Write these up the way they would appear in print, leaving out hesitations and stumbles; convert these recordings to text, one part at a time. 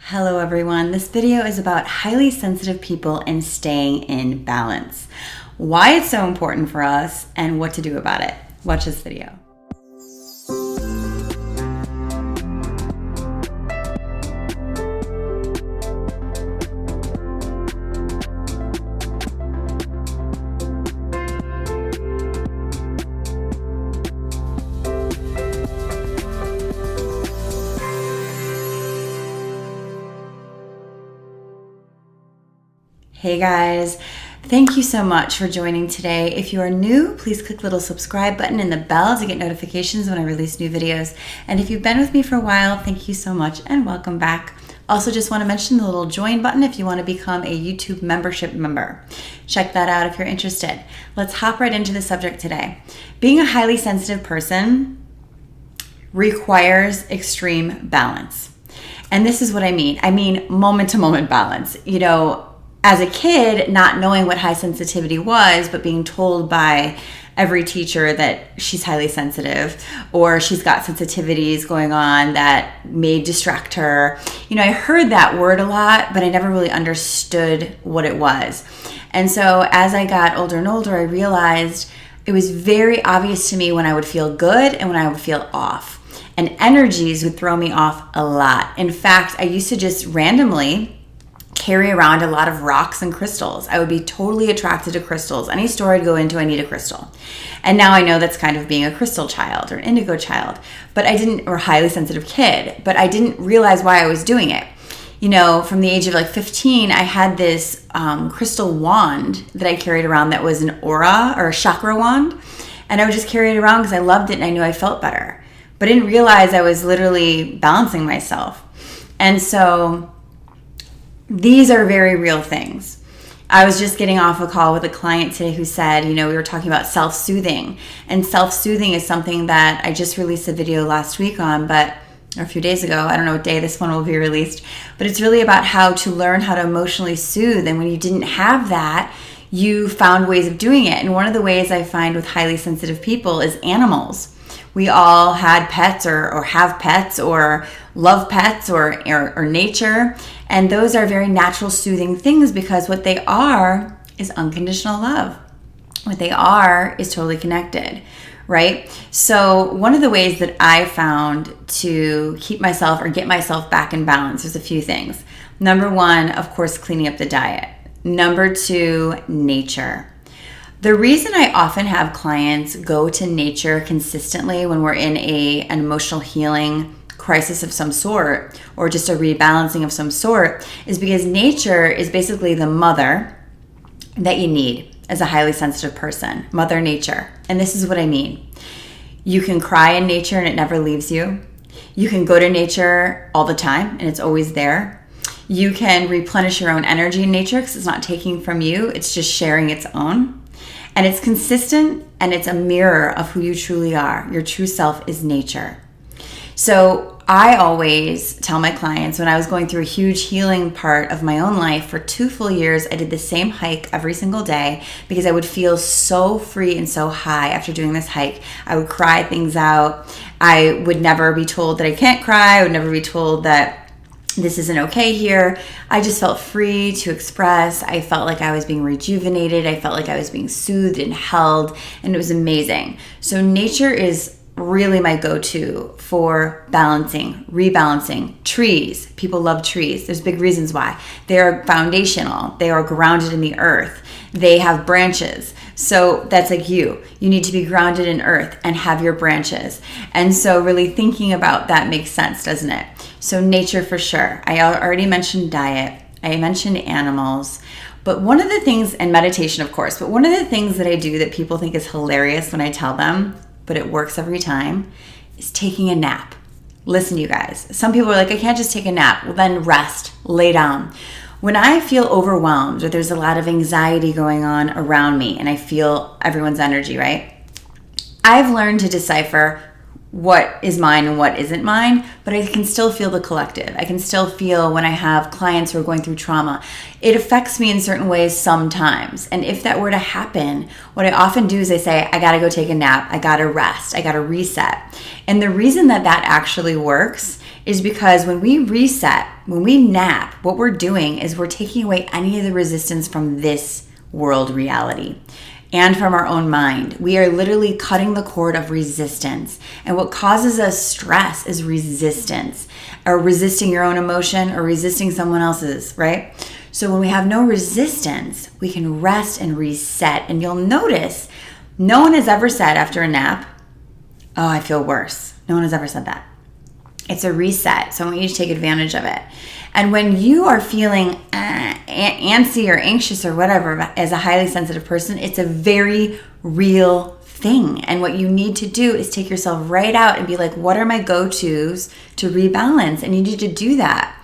Hello everyone, this video is about highly sensitive people and staying in balance. Why it's so important for us and what to do about it. Watch this video. Hey guys, thank you so much for joining today. If you are new, please click the little subscribe button and the bell to get notifications when I release new videos. And if you've been with me for a while, thank you so much and welcome back. Also just want to mention the little join button if you want to become a YouTube membership member. Check that out if you're interested. Let's hop right into the subject today. Being a highly sensitive person requires extreme balance. And this is what I mean. I mean moment to moment balance. As a kid, not knowing what high sensitivity was, but being told by every teacher that she's highly sensitive or she's got sensitivities going on that may distract her. I heard that word a lot, but I never really understood what it was. And so as I got older and older, I realized it was very obvious to me when I would feel good and when I would feel off. And energies would throw me off a lot. In fact, I used to just randomly carry around a lot of rocks and crystals. I would be totally attracted to crystals. Any store I'd go into, I need a crystal. And now I know that's kind of being a crystal child or an indigo child, or highly sensitive kid, but I didn't realize why I was doing it. From the age of 15, I had this crystal wand that I carried around that was an aura or a chakra wand. And I would just carry it around because I loved it and I knew I felt better. But I didn't realize I was literally balancing myself. And so these are very real things. I was just getting off a call with a client today who said, we were talking about self-soothing. And self-soothing is something that I just released a video last week on, or a few days ago. I don't know what day this one will be released. But it's really about how to learn how to emotionally soothe. And when you didn't have that, you found ways of doing it. And one of the ways I find with highly sensitive people is animals. We all had pets or have pets or love pets or nature. And those are very natural, soothing things because what they are is unconditional love. What they are is totally connected, right? So one of the ways that I found to keep myself or get myself back in balance, there's a few things. Number one, of course, cleaning up the diet. Number two, nature. The reason I often have clients go to nature consistently when we're in an emotional healing crisis of some sort or just a rebalancing of some sort is because nature is basically the mother that you need as a highly sensitive person, Mother Nature. And this is what I mean. You can cry in nature and it never leaves you. You can go to nature all the time and it's always there. You can replenish your own energy in nature because it's not taking from you, it's just sharing its own. And it's consistent and it's a mirror of who you truly are. Your true self is nature. So I always tell my clients when I was going through a huge healing part of my own life for 2 full years, I did the same hike every single day because I would feel so free and so high after doing this hike. I would cry things out. I would never be told that I can't cry. I would never be told that this isn't okay here. I just felt free to express. I felt like I was being rejuvenated. I felt like I was being soothed and held, and it was amazing. So nature is really my go-to for balancing, rebalancing. Trees. People love trees. There's big reasons why. They are foundational. They are grounded in the earth. They have branches. So that's like you. You need to be grounded in earth and have your branches. And so really thinking about that makes sense, doesn't it? So nature for sure. I already mentioned diet. I mentioned animals. But one of the things, and meditation of course, but one of the things that I do that people think is hilarious when I tell them, but it works every time, is taking a nap. Listen, you guys. Some people are like, I can't just take a nap. Well, then rest, lay down. When I feel overwhelmed or there's a lot of anxiety going on around me and I feel everyone's energy, right? I've learned to decipher what is mine and what isn't mine, but I can still feel the collective. I can still feel when I have clients who are going through trauma. It affects me in certain ways sometimes. And if that were to happen, what I often do is I say, I gotta go take a nap. I gotta rest. I gotta reset. And the reason that that actually works is because when we reset, when we nap, what we're doing is we're taking away any of the resistance from this world reality and from our own mind. We are literally cutting the cord of resistance. And what causes us stress is resistance, or resisting your own emotion or resisting someone else's, right? So when we have no resistance, we can rest and reset. And you'll notice no one has ever said after a nap, oh, I feel worse. No one has ever said that. It's a reset. So I want you to take advantage of it. And when you are feeling antsy or anxious or whatever as a highly sensitive person, it's a very real thing. And what you need to do is take yourself right out and be like, what are my go-tos to rebalance? And you need to do that.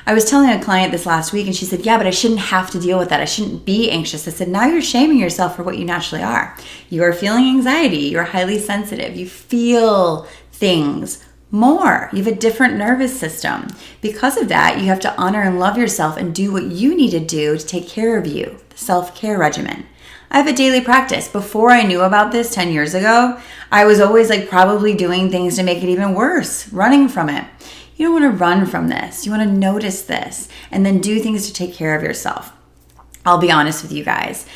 I was telling a client this last week and she said, yeah, but I shouldn't have to deal with that. I shouldn't be anxious. I said, now you're shaming yourself for what you naturally are. You are feeling anxiety. You're highly sensitive. You feel things more. You have a different nervous system. Because of that, you have to honor and love yourself and do what you need to do to take care of you, the self-care regimen. I have a daily practice. Before I knew about this 10 years ago, I was always probably doing things to make it even worse, running from it. You don't want to run from this. You want to notice this and then do things to take care of yourself. I'll be honest with you guys.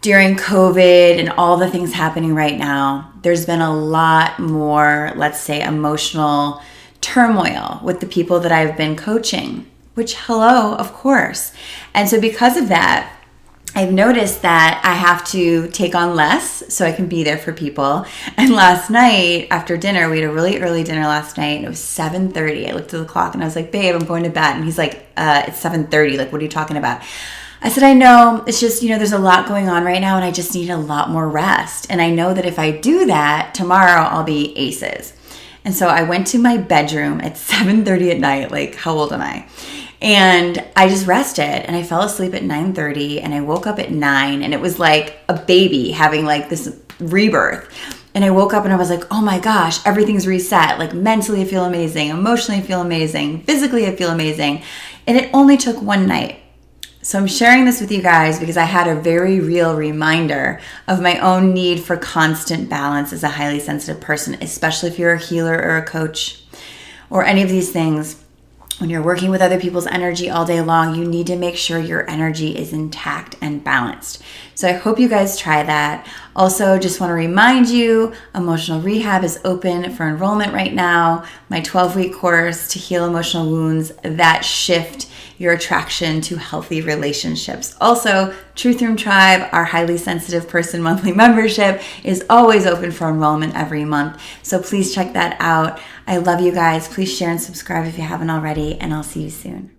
During COVID and all the things happening right now, there's been a lot more, let's say, emotional turmoil with the people that I've been coaching, which, hello, of course. And so because of that, I've noticed that I have to take on less so I can be there for people. And last night after dinner, we had a really early dinner last night and it was 7:30. I looked at the clock and I was like, babe, I'm going to bed. And he's like, it's 7:30. What are you talking about? I said, I know, it's just, there's a lot going on right now and I just need a lot more rest. And I know that if I do that, tomorrow I'll be aces. And so I went to my bedroom at 7:30 at night. How old am I? And I just rested and I fell asleep at 9:30 and I woke up at 9 and it was like a baby having this rebirth. And I woke up and I was like, oh my gosh, everything's reset. Mentally I feel amazing, emotionally I feel amazing, physically I feel amazing. And it only took one night. So I'm sharing this with you guys because I had a very real reminder of my own need for constant balance as a highly sensitive person, especially if you're a healer or a coach or any of these things. When you're working with other people's energy all day long, you need to make sure your energy is intact and balanced. So I hope you guys try that. Also, just want to remind you, Emotional Rehab is open for enrollment right now. My 12-week course to heal emotional wounds that shift your attraction to healthy relationships. Also, Truth Room Tribe, our highly sensitive person monthly membership, is always open for enrollment every month. So please check that out. I love you guys. Please share and subscribe if you haven't already, and I'll see you soon.